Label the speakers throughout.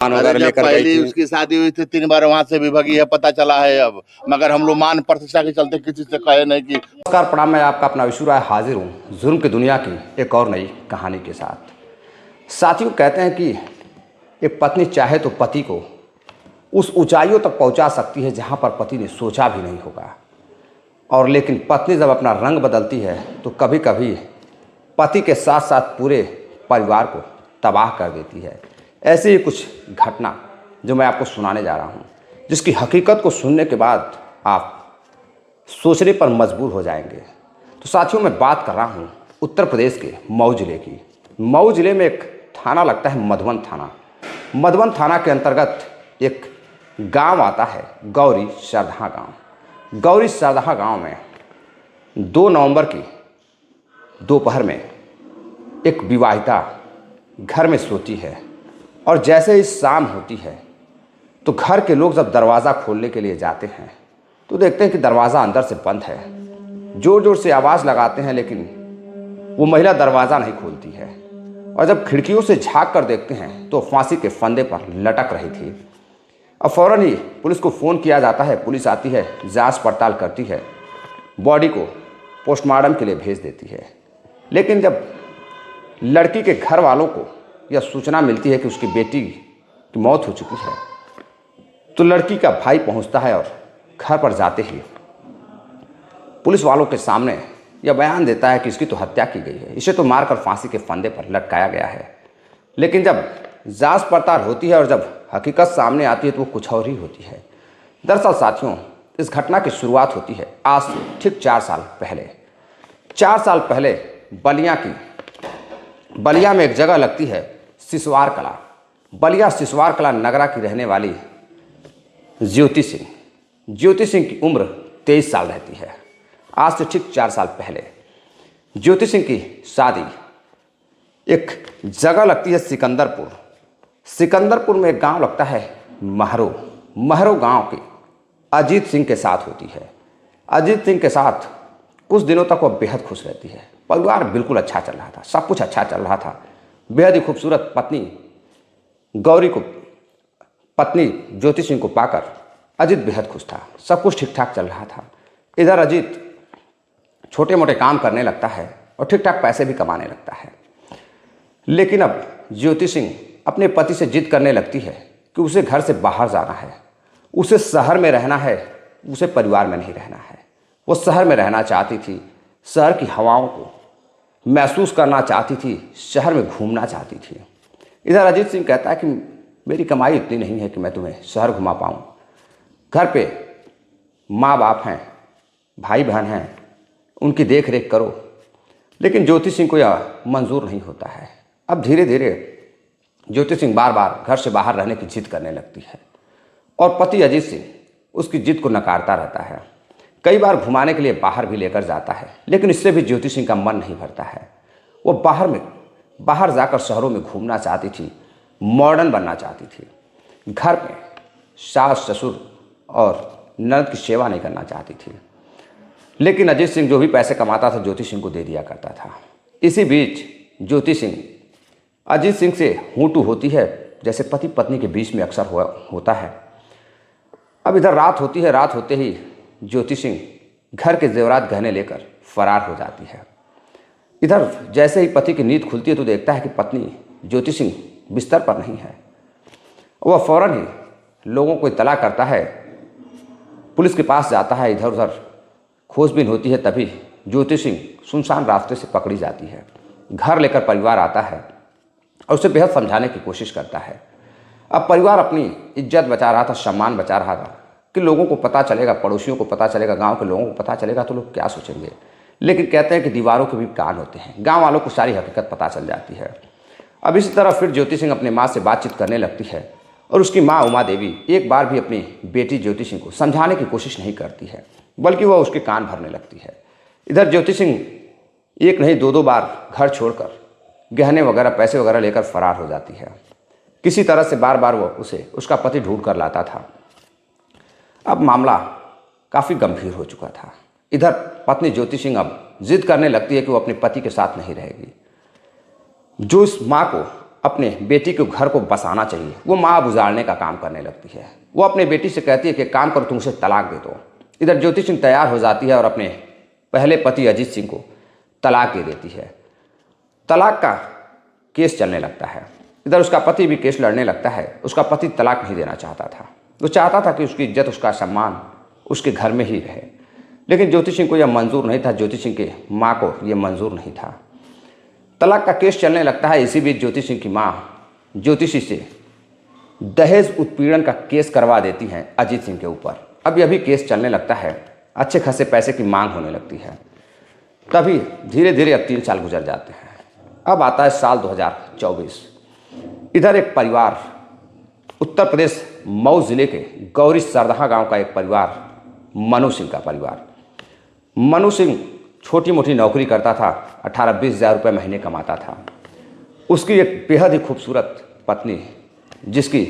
Speaker 1: अरे जब
Speaker 2: लेकर गई
Speaker 1: पहली
Speaker 2: थी।
Speaker 1: उसकी शादी हुई थी 3 बार वहां से भी भगी है, पता चला है अब। मगर हम लोग मान प्रतिष्ठा के चलते किसी से कहे नहीं कि।
Speaker 2: नमस्कार प्रणाम, मैं आपका अपना विशु राय हाजिर हूँ जुर्म की दुनिया की एक और नई कहानी के साथ। साथियों, कहते हैं कि एक पत्नी चाहे तो पति को उस ऊंचाइयों तक पहुंचा सकती है जहां पर पति ने सोचा भी नहीं होगा, और लेकिन पत्नी जब अपना रंग बदलती है तो कभी कभी पति के साथ साथ पूरे परिवार को तबाह कर देती है। ऐसी ही कुछ घटना जो मैं आपको सुनाने जा रहा हूँ, जिसकी हकीकत को सुनने के बाद आप सोचने पर मजबूर हो जाएंगे। तो साथियों, मैं बात कर रहा हूँ उत्तर प्रदेश के मऊ जिले की। मऊ जिले में एक थाना लगता है मधुबन थाना। मधुबन थाना के अंतर्गत एक गांव आता है गौरी सरधा गांव। गौरी सरधा गांव में 2 नवंबर की दोपहर में एक विवाहिता घर में सोती है, और जैसे ही शाम होती है तो घर के लोग जब दरवाज़ा खोलने के लिए जाते हैं तो देखते हैं कि दरवाज़ा अंदर से बंद है। ज़ोर ज़ोर से आवाज़ लगाते हैं, लेकिन वो महिला दरवाज़ा नहीं खोलती है। और जब खिड़कियों से झांक कर देखते हैं तो फांसी के फंदे पर लटक रही थी। अब फ़ौरन ही पुलिस को फ़ोन किया जाता है। पुलिस आती है, जांच पड़ताल करती है, बॉडी को पोस्टमार्टम के लिए भेज देती है। लेकिन जब लड़की के घर वालों को यह सूचना मिलती है कि उसकी बेटी की मौत हो चुकी है, तो लड़की का भाई पहुंचता है और घर पर जाते ही पुलिस वालों के सामने यह बयान देता है कि इसकी तो हत्या की गई है, इसे तो मारकर फांसी के फंदे पर लटकाया गया है। लेकिन जब जांच पड़ताल होती है और जब हकीकत सामने आती है तो वो कुछ और ही होती है। दरअसल साथियों, इस घटना की शुरुआत होती है आज से ठीक 4 साल पहले। 4 साल पहले बलिया में एक जगह लगती है सिसवार कला। बलिया सिसवार कला नगरा की रहने वाली ज्योति सिंह की उम्र 23 साल रहती है। आज से ठीक 4 साल पहले ज्योति सिंह की शादी एक जगह लगती है सिकंदरपुर में एक गांव लगता है महरो गांव के अजीत सिंह के साथ होती है। अजीत सिंह के साथ कुछ दिनों तक वह बेहद खुश रहती है। परिवार बिल्कुल अच्छा चल रहा था, सब कुछ अच्छा चल रहा था। बेहद ही खूबसूरत पत्नी ज्योति सिंह को पाकर अजीत बेहद खुश था। सब कुछ ठीक ठाक चल रहा था। इधर अजीत छोटे मोटे काम करने लगता है और ठीक ठाक पैसे भी कमाने लगता है। लेकिन अब ज्योति सिंह अपने पति से जिद करने लगती है कि उसे घर से बाहर जाना है, उसे शहर में रहना है, उसे परिवार में नहीं रहना है। वो शहर में रहना चाहती थी, शहर की हवाओं को महसूस करना चाहती थी, शहर में घूमना चाहती थी। इधर अजीत सिंह कहता है कि मेरी कमाई इतनी नहीं है कि मैं तुम्हें शहर घुमा पाऊँ। घर पे माँ बाप हैं, भाई बहन हैं, उनकी देख रेख करो। लेकिन ज्योति सिंह को यह मंजूर नहीं होता है। अब धीरे धीरे ज्योति सिंह बार बार घर से बाहर रहने की जिद करने लगती है, और पति अजीत सिंह उसकी जिद को नकारता रहता है। कई बार घुमाने के लिए बाहर भी लेकर जाता है, लेकिन इससे भी ज्योति सिंह का मन नहीं भरता है। वो बाहर जाकर शहरों में घूमना चाहती थी, मॉडर्न बनना चाहती थी। घर में सास ससुर और ननद की सेवा नहीं करना चाहती थी। लेकिन अजीत सिंह जो भी पैसे कमाता था ज्योति सिंह को दे दिया करता था। इसी बीच ज्योति सिंह अजीत सिंह से हूटू होती है, जैसे पति पत्नी के बीच में अक्सर होता है। अब इधर रात होती है। रात होते ही ज्योति सिंह घर के जेवरात गहने लेकर फरार हो जाती है। इधर जैसे ही पति की नींद खुलती है तो देखता है कि पत्नी ज्योति सिंह बिस्तर पर नहीं है। वह फौरन ही लोगों को इत्तला करता है, पुलिस के पास जाता है। इधर उधर खोजबीन होती है, तभी ज्योति सिंह सुनसान रास्ते से पकड़ी जाती है। घर लेकर परिवार आता है और उसे बेहद समझाने की कोशिश करता है। अब परिवार अपनी इज्जत बचा रहा था, सम्मान बचा रहा था कि लोगों को पता चलेगा, पड़ोसियों को पता चलेगा, गांव के लोगों को पता चलेगा तो लोग क्या सोचेंगे। लेकिन कहते हैं कि दीवारों के भी कान होते हैं, गांव वालों को सारी हकीकत पता चल जाती है। अब इसी तरह फिर ज्योति सिंह अपनी माँ से बातचीत करने लगती है, और उसकी माँ उमा देवी एक बार भी अपनी बेटी ज्योति सिंह को समझाने की कोशिश नहीं करती है, बल्कि वह उसके कान भरने लगती है। इधर ज्योति सिंह एक नहीं 2 बार घर छोड़कर गहने वगैरह पैसे वगैरह लेकर फरार हो जाती है। किसी तरह से बार बार वो उसका पति ढूंढ कर लाता था। अब मामला काफ़ी गंभीर हो चुका था। इधर पत्नी ज्योति सिंह अब जिद करने लगती है कि वो अपने पति के साथ नहीं रहेगी। जो इस माँ को अपने बेटी के घर को बसाना चाहिए, वो माँ उजाड़ने का काम करने लगती है। वो अपने बेटी से कहती है कि काम करो, तुम उसे तलाक दे दो। इधर ज्योति सिंह तैयार हो जाती है और अपने पहले पति अजीत सिंह को तलाक दे देती है। तलाक का केस चलने लगता है। इधर उसका पति भी केस लड़ने लगता है। उसका पति तलाक नहीं देना चाहता था, वो चाहता था कि उसकी इज्जत, उसका सम्मान उसके घर में ही रहे, लेकिन ज्योति सिंह को यह मंजूर नहीं था। ज्योति सिंह की माँ को यह मंजूर नहीं था। तलाक का केस चलने लगता है। इसी बीच ज्योति सिंह की माँ ज्योतिषी से दहेज उत्पीड़न का केस करवा देती हैं अजीत सिंह के ऊपर। अब यह भी केस चलने लगता है। अच्छे खासे पैसे की मांग होने लगती है। तभी धीरे धीरे अब 3 साल गुजर जाते हैं। अब आता है साल 2024। इधर एक परिवार, उत्तर प्रदेश मऊ जिले के गौरी सरदहा गांव का एक परिवार, मनु सिंह का परिवार। मनु सिंह छोटी मोटी नौकरी करता था, 18-20 हज़ार रुपये महीने कमाता था। उसकी एक बेहद ही खूबसूरत पत्नी, जिसकी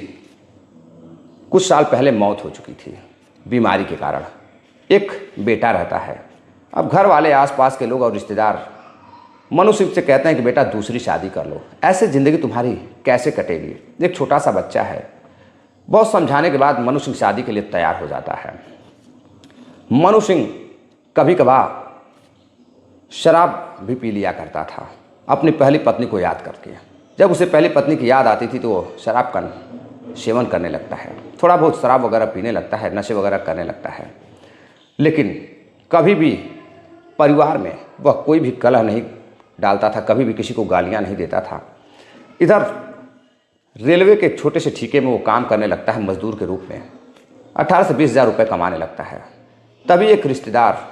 Speaker 2: कुछ साल पहले मौत हो चुकी थी बीमारी के कारण। एक बेटा रहता है। अब घर वाले, आसपास के लोग और रिश्तेदार मनु सिंह से कहते हैं कि बेटा दूसरी शादी कर लो, ऐसे ज़िंदगी तुम्हारी कैसे कटेगी, एक छोटा सा बच्चा है। बहुत समझाने के बाद मनु सिंह शादी के लिए तैयार हो जाता है। मनु सिंह कभी कभार शराब भी पी लिया करता था अपनी पहली पत्नी को याद करके। जब उसे पहली पत्नी की याद आती थी तो वो शराब का सेवन करने लगता है, थोड़ा बहुत शराब वगैरह पीने लगता है, नशे वगैरह करने लगता है। लेकिन कभी भी परिवार में वह कोई भी कलह नहीं डालता था, कभी भी किसी को गालियां नहीं देता था। इधर रेलवे के छोटे से ठीके में वो काम करने लगता है मजदूर के रूप में। 18 से 20 हज़ार रुपये कमाने लगता है। तभी एक रिश्तेदार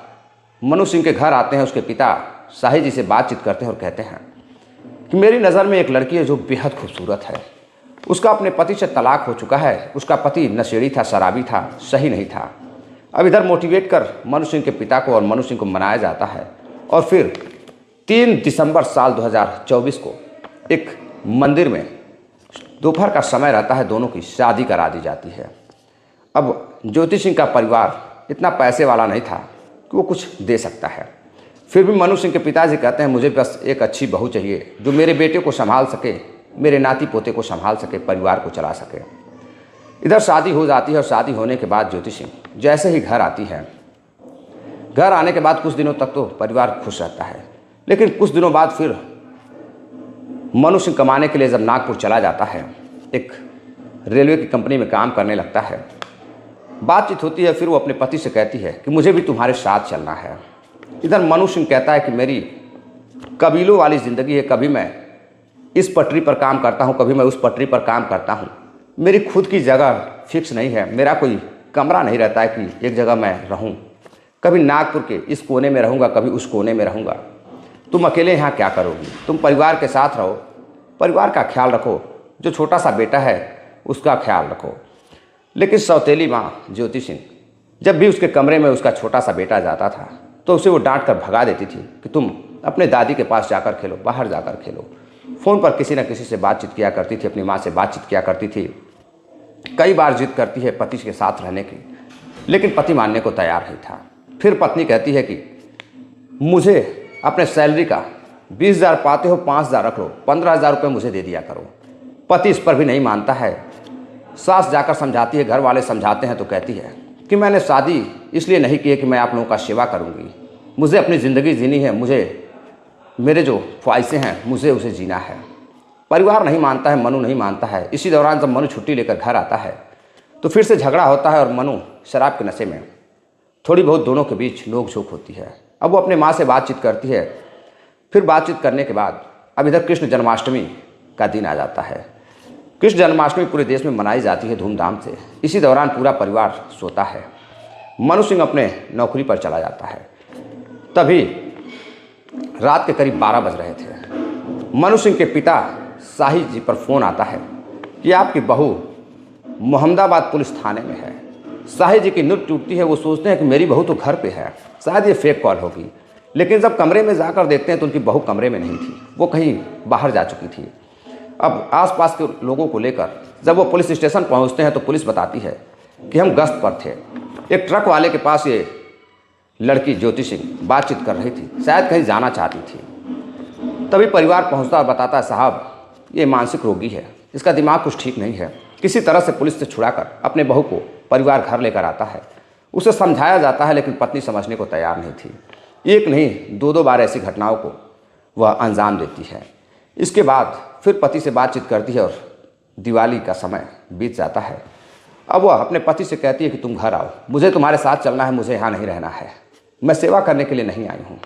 Speaker 2: मनु सिंह के घर आते हैं। उसके पिता शाही जी से बातचीत करते हैं और कहते हैं कि मेरी नज़र में एक लड़की है जो बेहद खूबसूरत है। उसका अपने पति से तलाक हो चुका है। उसका पति नशेड़ी था, शराबी था, सही नहीं था। अब इधर मोटिवेट कर मनु सिंह के पिता को और मनु सिंह को मनाया जाता है और फिर 3 दिसंबर साल 2024 को एक मंदिर में दोपहर का समय रहता है, दोनों की शादी करा दी जाती है। अब ज्योति सिंह का परिवार इतना पैसे वाला नहीं था कि वो कुछ दे सकता है। फिर भी मनु सिंह के पिताजी कहते हैं मुझे बस एक अच्छी बहू चाहिए जो मेरे बेटे को संभाल सके, मेरे नाती पोते को संभाल सके, परिवार को चला सके। इधर शादी हो जाती है और शादी होने के बाद ज्योति सिंह जैसे ही घर आती है, घर आने के बाद कुछ दिनों तक तो परिवार खुश रहता है। लेकिन कुछ दिनों बाद फिर मनु सिंह कमाने के लिए जब नागपुर चला जाता है, एक रेलवे की कंपनी में काम करने लगता है। बातचीत होती है, फिर वो अपने पति से कहती है कि मुझे भी तुम्हारे साथ चलना है। इधर मनु सिंह कहता है कि मेरी कबीलों वाली ज़िंदगी है, कभी मैं इस पटरी पर काम करता हूँ, कभी मैं उस पटरी पर काम करता हूँ। मेरी खुद की जगह फिक्स नहीं है, मेरा कोई कमरा नहीं रहता है कि एक जगह मैं रहूँ। कभी नागपुर के इस कोने में रहूँगा, कभी उस कोने में रहूँगा। तुम अकेले यहाँ क्या करोगी? तुम परिवार के साथ रहो, परिवार का ख्याल रखो, जो छोटा सा बेटा है उसका ख्याल रखो। लेकिन सौतेली माँ ज्योति सिंह जब भी उसके कमरे में उसका छोटा सा बेटा जाता था तो उसे वो डांट कर भगा देती थी कि तुम अपने दादी के पास जाकर खेलो, बाहर जाकर खेलो। फ़ोन पर किसी न किसी से बातचीत किया करती थी, अपनी माँ से बातचीत किया करती थी। कई बार जिद करती है पति के साथ रहने की, लेकिन पति मानने को तैयार नहीं था। फिर पत्नी कहती है कि मुझे अपने सैलरी का 20,000 पाते हो, 5,000 रख लो, 15,000 रुपये मुझे दे दिया करो। पति इस पर भी नहीं मानता है। सास जाकर समझाती है, घर वाले समझाते हैं तो कहती है कि मैंने शादी इसलिए नहीं की है कि मैं आप लोगों का सेवा करूंगी, मुझे अपनी ज़िंदगी जीनी है, मुझे मेरे जो ख्वाहिशें हैं मुझे उसे जीना है। परिवार नहीं मानता है, मनु नहीं मानता है। इसी दौरान जब मनु छुट्टी लेकर घर आता है तो फिर से झगड़ा होता है और मनु शराब के नशे में थोड़ी बहुत दोनों के बीच नोक झोंक होती है। अब वो अपने माँ से बातचीत करती है। फिर बातचीत करने के बाद अब इधर कृष्ण जन्माष्टमी का दिन आ जाता है। कृष्ण जन्माष्टमी पूरे देश में मनाई जाती है धूमधाम से। इसी दौरान पूरा परिवार सोता है। मनु सिंह अपने नौकरी पर चला जाता है। तभी रात के करीब 12 बज रहे थे। मनु सिंह के पिता शाही जी पर फ़ोन आता है कि आपकी बहू मोहम्मदाबाद पुलिस थाने में है। शाही जी की नींद टूटती है। वो सोचते हैं कि मेरी बहू तो घर पे है, शायद ये फेक कॉल होगी। लेकिन जब कमरे में जाकर देखते हैं तो उनकी बहू कमरे में नहीं थी, वो कहीं बाहर जा चुकी थी। अब आसपास के लोगों को लेकर जब वो पुलिस स्टेशन पहुंचते हैं तो पुलिस बताती है कि हम गश्त पर थे। एक ट्रक वाले के पास ये लड़की ज्योति सिंह बातचीत कर रही थी, शायद कहीं जाना चाहती थी। तभी परिवार पहुंचता और बताता है साहब ये मानसिक रोगी है, इसका दिमाग कुछ ठीक नहीं है। किसी तरह से पुलिस से छुड़ाकर अपने बहू को परिवार घर लेकर आता है। उसे समझाया जाता है लेकिन पत्नी समझने को तैयार नहीं थी। एक नहीं दो बार ऐसी घटनाओं को वह अंजाम देती है। इसके बाद फिर पति से बातचीत करती है और दिवाली का समय बीत जाता है। अब वह अपने पति से कहती है कि तुम घर आओ, मुझे तुम्हारे साथ चलना है, मुझे यहाँ नहीं रहना है, मैं सेवा करने के लिए नहीं आई हूँ।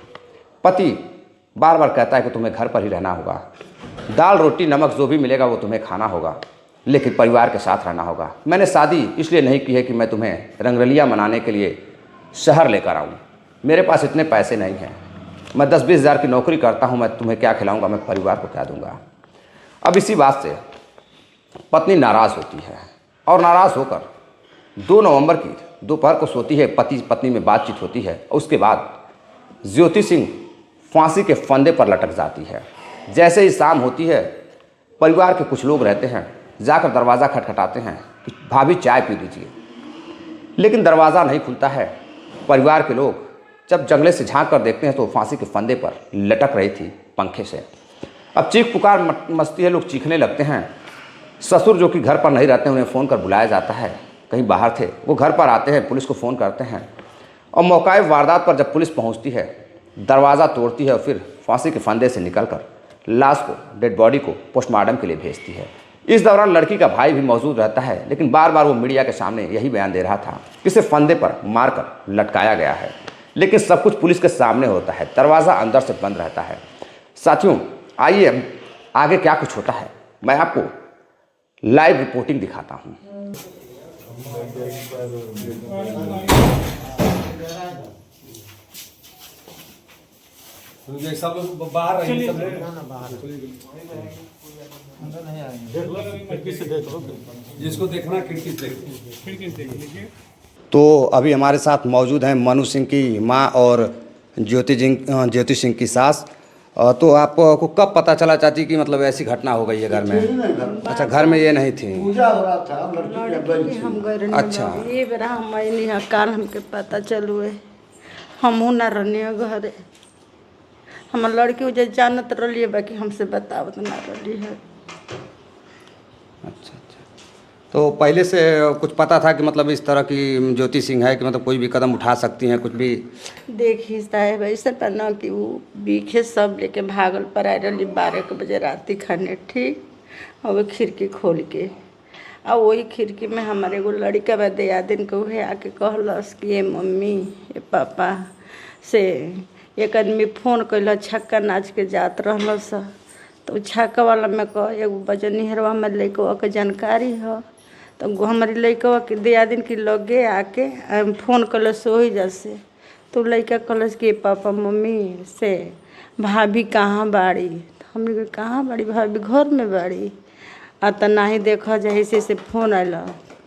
Speaker 2: पति बार बार कहता है कि तुम्हें घर पर ही रहना होगा, दाल रोटी नमक जो भी मिलेगा वो तुम्हें खाना होगा, लेकिन परिवार के साथ रहना होगा। मैंने शादी इसलिए नहीं की है कि मैं तुम्हें रंगरलिया मनाने के लिए शहर लेकर आऊँ, मेरे पास इतने पैसे नहीं हैं, मैं 10-20 हज़ार की नौकरी करता हूँ, मैं तुम्हें क्या खिलाऊँगा, मैं परिवार को क्या दूँगा। अब इसी बात से पत्नी नाराज़ होती है और नाराज़ होकर 2 नवंबर की दोपहर को सोती है। पति पत्नी में बातचीत होती है और उसके बाद ज्योति सिंह फांसी के फंदे पर लटक जाती है। जैसे ही शाम होती है, परिवार के कुछ लोग रहते हैं, जाकर दरवाज़ा खटखटाते हैं कि भाभी चाय पी लीजिए, लेकिन दरवाज़ा नहीं खुलता है। परिवार के लोग जब जंगले से झांक कर देखते हैं तो फांसी के फंदे पर लटक रही थी पंखे से। अब चीख पुकार मचती है, लोग चीखने लगते हैं। ससुर जो कि घर पर नहीं रहते, उन्हें फ़ोन कर बुलाया जाता है, कहीं बाहर थे, वो घर पर आते हैं, पुलिस को फ़ोन करते हैं और मौका वारदात पर जब पुलिस पहुंचती है, दरवाज़ा तोड़ती है और फिर फांसी के फंदे से निकलकर लाश को, डेड बॉडी को पोस्टमार्टम के लिए भेजती है। इस दौरान लड़की का भाई भी मौजूद रहता है, लेकिन बार बार वो मीडिया के सामने यही बयान दे रहा था कि इसे फंदे पर मारकर लटकाया गया है, लेकिन सब कुछ पुलिस के सामने होता है, दरवाज़ा अंदर से बंद रहता है। साथियों, आइए अब आगे क्या कुछ होता है मैं आपको लाइव रिपोर्टिंग दिखाता हूँ।
Speaker 3: सब लोग बाहर रहिए, सब जिसको देखना खिड़की से देखिए।
Speaker 2: तो अभी हमारे साथ मौजूद हैं मनु सिंह की माँ और ज्योति सिंह की सास। तो आपको कब पता चला चाची कि मतलब ऐसी घटना हो गई है घर में? अच्छा, घर में ये नहीं थी,
Speaker 4: पूजा हो रहा था, लड़की हम गए रहने।
Speaker 2: अच्छा।
Speaker 4: ये बेरा हम नहीं काल हमके पता चलू है, हमहू ना रहने घरे। हम लड़की उजे जानत रही, बाकी हमसे बतावत ना रही है।
Speaker 2: अच्छा। तो पहले से कुछ पता था कि मतलब इस तरह की ज्योति सिंह है कि मतलब कोई भी कदम उठा सकती हैं, कुछ भी?
Speaker 4: देखी साहेब ऐसे पना कि वो बीखे सब लेके भागल पर आ रही 12 बजे राती खाने, ठीक। और वो खिड़की खोल के, और वही खिड़की में हमारे एगो लड़का बा दिया दिन के उहे आके कहलस कि ये मम्मी ये पापा से एक आदमी फ़ोन कैल, छक्का नाच के जात रहलस। तो छक्का वाला में कह एगो बजनी हरवा में लैकवा के जानकारी है, तो हमारी लैकवा के दिया दिन की लगे आके फ़ोन कैलस वही जैसे। तो लड़का कहलस कि पापा मम्मी से भाभी कहाँ बाड़ी? तो हमने कहा कहाँ बाड़ी भाभी? घर में बाड़ी। तो ना ही देखा जाए से फ़ोन आयल,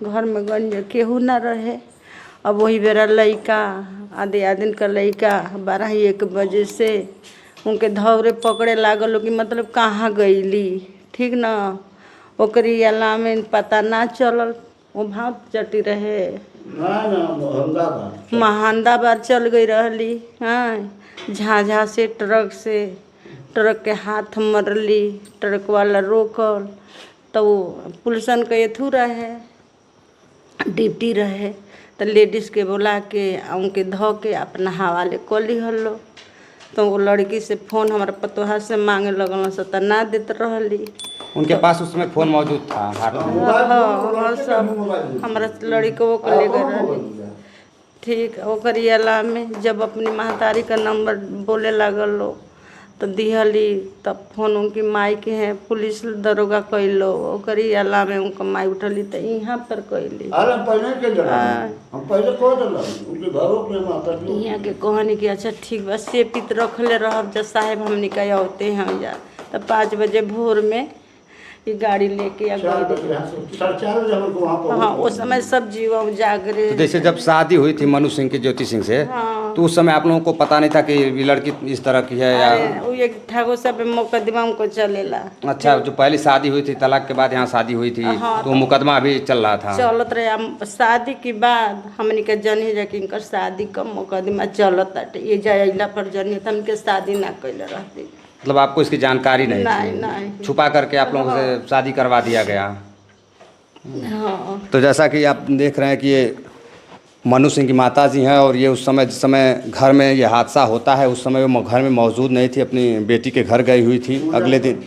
Speaker 4: घर में गंज केहू ना रहे। अब वही बेरा लड़का आधे दिन का लड़का 12-1 बजे से उनके धौरे पकड़े लागल कि मतलब कहाँ गईली, ठीक ना। ओकरी अला में पता ना चलल, वो भाव चटी रहे महानदाबाद चल गई रहली। हाँ, झाझा से ट्रक के हाथ मरली, ट्रक वाला रोकल, तो पुलिसन के एथू रहे ड्यूटी रहे, तो लेडीज़ के बुला के उनके धो के अपना हवाले कली हलो। तो वो लड़की से फ़ोन हमारे पतोहा से मांगे लगल से तो ना देते रहली।
Speaker 2: उनके पास उस समय फ़ोन मौजूद था हाथ में?
Speaker 4: हाँ, सब हमारा लड़कों को ले गए रहली, ठीक। ओकर अला में जब अपनी महतारी का नंबर बोले लगल लो तो दिहली, तब फोन उनकी माई के हैं पुलिस दरोगा कैलो, ओकर अला में उनका माई उठली तो यहाँ पर कैली। यहाँ के कहनी कि अच्छा ठीक बा से पित रखले रहब जब साहेब हमने कहा होते हैं जा। तो 5 बजे भोर में ये गाड़ी लेके आ गई। हाँ, उस समय सब जीवा जागरे।
Speaker 2: तो जैसे जब शादी हुई थी मनु सिंह की ज्योति सिंह से,
Speaker 4: हाँ।
Speaker 2: तो उस समय आप लोगों को पता नहीं था कि ये लड़की इस तरह की है या?
Speaker 4: वो एक ठाकुर साहब मुकदमा को चलेला।
Speaker 2: अच्छा, जो पहली शादी हुई थी, तलाक के बाद यहाँ शादी हुई थी।
Speaker 4: हाँ,
Speaker 2: तो मुकदमा अभी चल रहा था?
Speaker 4: चलत रहे। शादी के बाद हमने के जनी जाके इनकर शादी का मुकदमा चलत, ये जाइला पर जनी हमके शादी ना कैले रहती।
Speaker 2: मतलब आपको इसकी जानकारी नहीं
Speaker 4: नहीं
Speaker 2: थी?
Speaker 4: नहीं।
Speaker 2: छुपा करके आप लोगों से शादी करवा दिया गया।
Speaker 4: हाँ
Speaker 2: तो जैसा कि आप देख रहे हैं कि ये मनु सिंह की माता जी हैं और ये उस समय जिस समय घर में ये हादसा होता है उस समय वो घर में मौजूद नहीं थी, अपनी बेटी के घर गई हुई थी। अगले दिन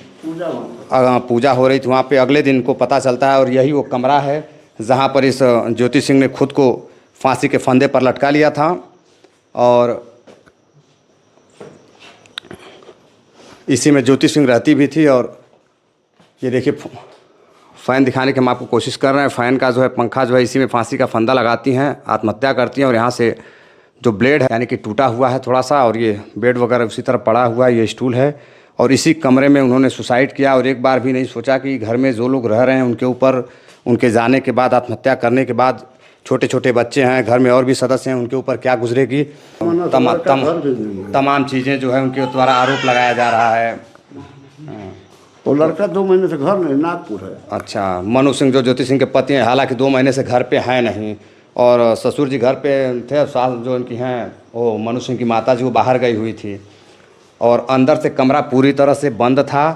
Speaker 2: पूजा हो रही थी वहाँ पे। अगले दिन को पता चलता है और यही वो कमरा है जहाँ पर इस ज्योति सिंह ने खुद को फांसी के फंदे पर लटका लिया था। और इसी में ज्योति सिंह रहती भी थी। और ये देखिए फ़ैन दिखाने की हम आपको कोशिश कर रहे हैं। फ़ैन का जो है पंखा जो है इसी में फांसी का फंदा लगाती हैं, आत्महत्या करती हैं। और यहाँ से जो ब्लेड है यानी कि टूटा हुआ है थोड़ा सा, और ये बेड वगैरह उसी तरह पड़ा हुआ है, ये स्टूल है। और इसी कमरे में उन्होंने सुसाइड किया और एक बार भी नहीं सोचा कि घर में जो लोग रह रहे हैं उनके ऊपर, उनके जाने के बाद, आत्महत्या करने के बाद छोटे छोटे बच्चे हैं, घर में और भी सदस्य हैं, उनके ऊपर क्या गुजरेगी। तमाम चीज़ें जो है उनके द्वारा आरोप लगाया जा रहा है।
Speaker 5: वो लड़का 2 महीने से घर नहीं, नागपुर है।
Speaker 2: अच्छा, मनु सिंह जो ज्योति सिंह के पति हैं, हालांकि 2 महीने से घर पे हैं नहीं। और ससुर जी घर पे थे, सास जो उनकी हैं वो मनु सिंह की माता जी वो बाहर गई हुई थी। और अंदर से कमरा पूरी तरह से बंद था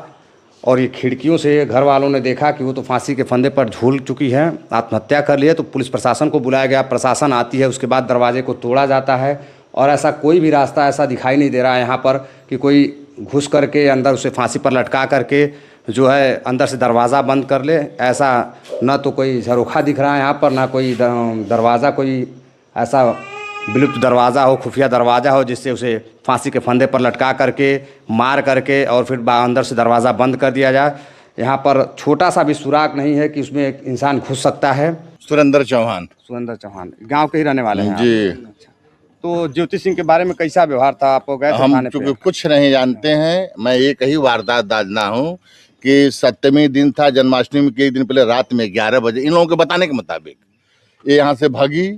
Speaker 2: और ये खिड़कियों से घर वालों ने देखा कि वो तो फांसी के फंदे पर झूल चुकी है, आत्महत्या कर ली है। तो पुलिस प्रशासन को बुलाया गया, प्रशासन आती है, उसके बाद दरवाजे को तोड़ा जाता है। और ऐसा कोई भी रास्ता ऐसा दिखाई नहीं दे रहा है यहाँ पर कि कोई घुस करके अंदर उसे फांसी पर लटका करके जो है अंदर से दरवाज़ा बंद कर ले। ऐसा ना तो कोई झरोखा दिख रहा है यहाँ पर, ना कोई दरवाज़ा, कोई ऐसा विलुप्त दरवाज़ा हो, खुफिया दरवाज़ा हो जिससे उसे फांसी के फंदे पर लटका करके, मार करके और फिर अंदर से दरवाज़ा बंद कर दिया जाए। यहाँ पर छोटा सा भी सुराग नहीं है कि उसमें एक इंसान घुस सकता है।
Speaker 1: सुरेंद्र चौहान।
Speaker 2: सुरेंद्र चौहान गांव के ही रहने वाले हैं
Speaker 1: जी।
Speaker 2: अच्छा। तो ज्योति सिंह के बारे में कैसा व्यवहार था? आपको गए थे
Speaker 1: हम
Speaker 2: थाने पे?
Speaker 1: चूंकि कुछ नहीं जानते हैं, मैं एक ही वारदात दाजना हूँ कि 7वें दिन था, जन्माष्टमी के एक दिन पहले रात में 11 बजे इन लोगों के बताने के मुताबिक ये यहाँ से भागी।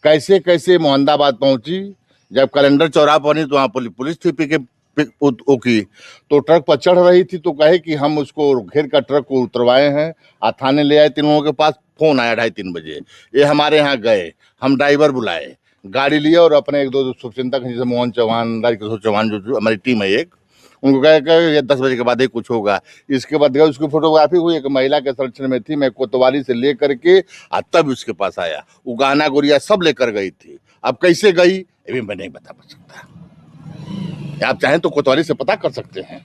Speaker 1: कैसे कैसे मोहम्मदाबाद पहुंची, जब कैलेंडर चौराहा पहुंची तो वहाँ पुलिस थी की तो ट्रक पर चढ़ रही थी। तो कहे कि हम उसको घेर कर ट्रक को उतरवाए हैं, थाने ले आए। 3 लोगों के पास फोन आया 2:30-3 बजे, ये हमारे यहाँ गए, हम ड्राइवर बुलाए, गाड़ी लिए और अपने 1-2 शुभचिंतक जैसे मोहन चौहान, राजकिशोर चौहान जो हमारी टीम है एक, उनको कहे 10 बजे के बाद ही कुछ होगा। इसके बाद गए, उसकी फोटोग्राफी हुई, एक महिला के संरक्षण में थी, मैं कोतवाली से लेकर के तब उसके पास आया। वो गहना गुड़िया सब लेकर गई थी। अब कैसे गई ये भी मैं नहीं बता सकता, आप चाहें तो कोतवाली से पता कर सकते हैं।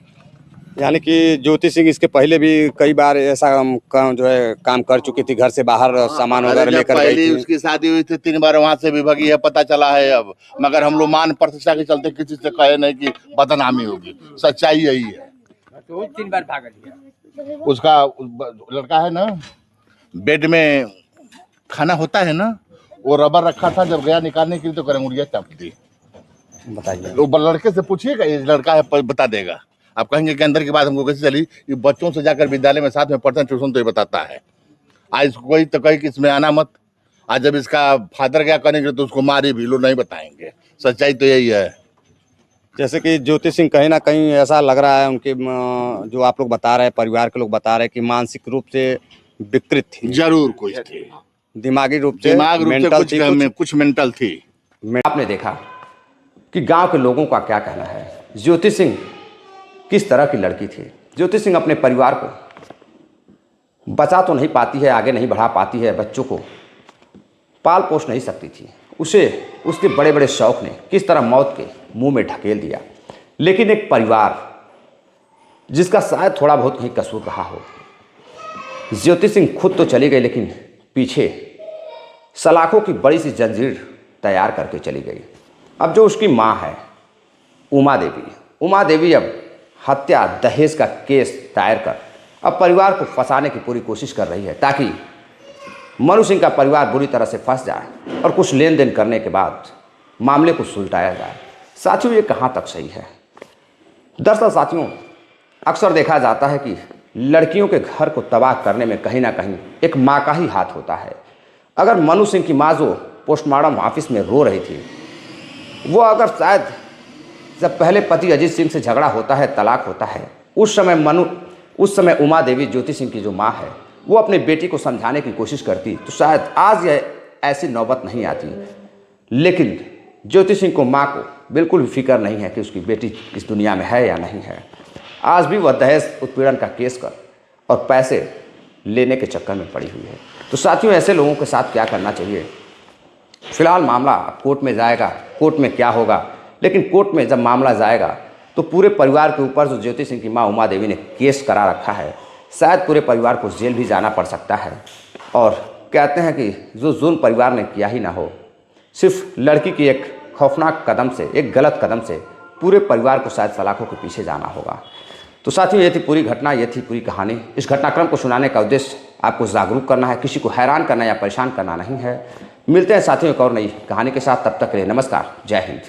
Speaker 2: यानी कि ज्योति सिंह इसके पहले भी कई बार ऐसा जो है काम कर चुकी थी, घर से बाहर सामान वगैरह लेकर गई थी।
Speaker 1: उसकी शादी हुई थी 3 बार, वहाँ से भी भगी है, पता चला है अब। मगर हम लोग मान प्रतिष्ठा के चलते किसी से कहे नहीं कि बदनामी होगी, सच्चाई यही है।
Speaker 6: तो 3 बार भाग लिया।
Speaker 1: उसका लड़का है ना, बेड में खाना होता है ना, वो रबर रखा था, जब गया निकालने के लिए तो करंगुड़िया चाप दी।
Speaker 2: बताइए,
Speaker 1: वो लड़के से पूछिएगा, ये लड़का है, बता देगा। आप कहेंगे कि अंदर की बात हमको कैसे चली, ये बच्चों से जाकर विद्यालय में साथ में पढ़ते हैं, ट्यूशन तो ये बताता है। आज कोई तो कहे कि इसमें आना मत, आज जब इसका फादर क्या करेंगे तो उसको मारे भी, लोग नहीं बताएंगे। सच्चाई तो यही है।
Speaker 2: जैसे कि ज्योति सिंह कहीं ना कहीं ऐसा लग रहा है उनके जो आप लोग बता रहे हैं, परिवार के लोग बता रहे हैं कि मानसिक रूप से विकृत थी,
Speaker 1: जरूर कुछ थी,
Speaker 2: दिमागी रूप से
Speaker 1: कुछ मेंटल थी।
Speaker 2: आपने देखा कि गांव के लोगों का क्या कहना है, ज्योति सिंह किस तरह की लड़की थी। ज्योति सिंह अपने परिवार को बचा तो नहीं पाती है, आगे नहीं बढ़ा पाती है, बच्चों को पाल पोष नहीं सकती थी, उसे उसके बड़े बड़े शौक ने किस तरह मौत के मुंह में ढकेल दिया। लेकिन एक परिवार जिसका शायद थोड़ा बहुत कहीं कसूर रहा हो, ज्योति सिंह खुद तो चली गई लेकिन पीछे सलाखों की बड़ी सी जंजीर तैयार करके चली गई। अब जो उसकी माँ है उमा देवी अब हत्या दहेज का केस दायर कर अब परिवार को फंसाने की पूरी कोशिश कर रही है, ताकि मनु सिंह का परिवार बुरी तरह से फंस जाए और कुछ लेन देन करने के बाद मामले को सुलटाया जाए। साथियों, ये कहाँ तक सही है? दरअसल साथियों, अक्सर देखा जाता है कि लड़कियों के घर को तबाह करने में कहीं ना कहीं एक माँ का ही हाथ होता है। अगर मनु सिंह की माँ जो पोस्टमार्टम ऑफिस में रो रही थी, वो अगर शायद जब पहले पति अजीत सिंह से झगड़ा होता है, तलाक होता है, उस समय उमा देवी ज्योति सिंह की जो माँ है वो अपनी बेटी को समझाने की कोशिश करती तो शायद आज यह ऐसी नौबत नहीं आती। लेकिन ज्योति सिंह को माँ को बिल्कुल भी फिक्र नहीं है कि उसकी बेटी इस दुनिया में है या नहीं है। आज भी वह दहेज उत्पीड़न का केस कर और पैसे लेने के चक्कर में पड़ी हुई है। तो साथियों, ऐसे लोगों के साथ क्या करना चाहिए? फिलहाल मामला कोर्ट में जाएगा, कोर्ट में क्या होगा, लेकिन कोर्ट में जब मामला जाएगा तो पूरे परिवार के ऊपर जो ज्योति सिंह की माँ उमा देवी ने केस करा रखा है, शायद पूरे परिवार को जेल भी जाना पड़ सकता है। और कहते हैं कि जो जुल्म परिवार ने किया ही ना हो, सिर्फ लड़की की एक खौफनाक कदम से, एक गलत कदम से पूरे परिवार को शायद सलाखों के पीछे जाना होगा। तो साथियों, ये थी पूरी घटना, ये थी पूरी कहानी। इस घटनाक्रम को सुनाने का उद्देश्य आपको जागरूक करना है, किसी को हैरान करना या परेशान करना नहीं है। मिलते हैं साथियों एक और नई कहानी के साथ, तब तक के लिए नमस्कार, जय हिंद।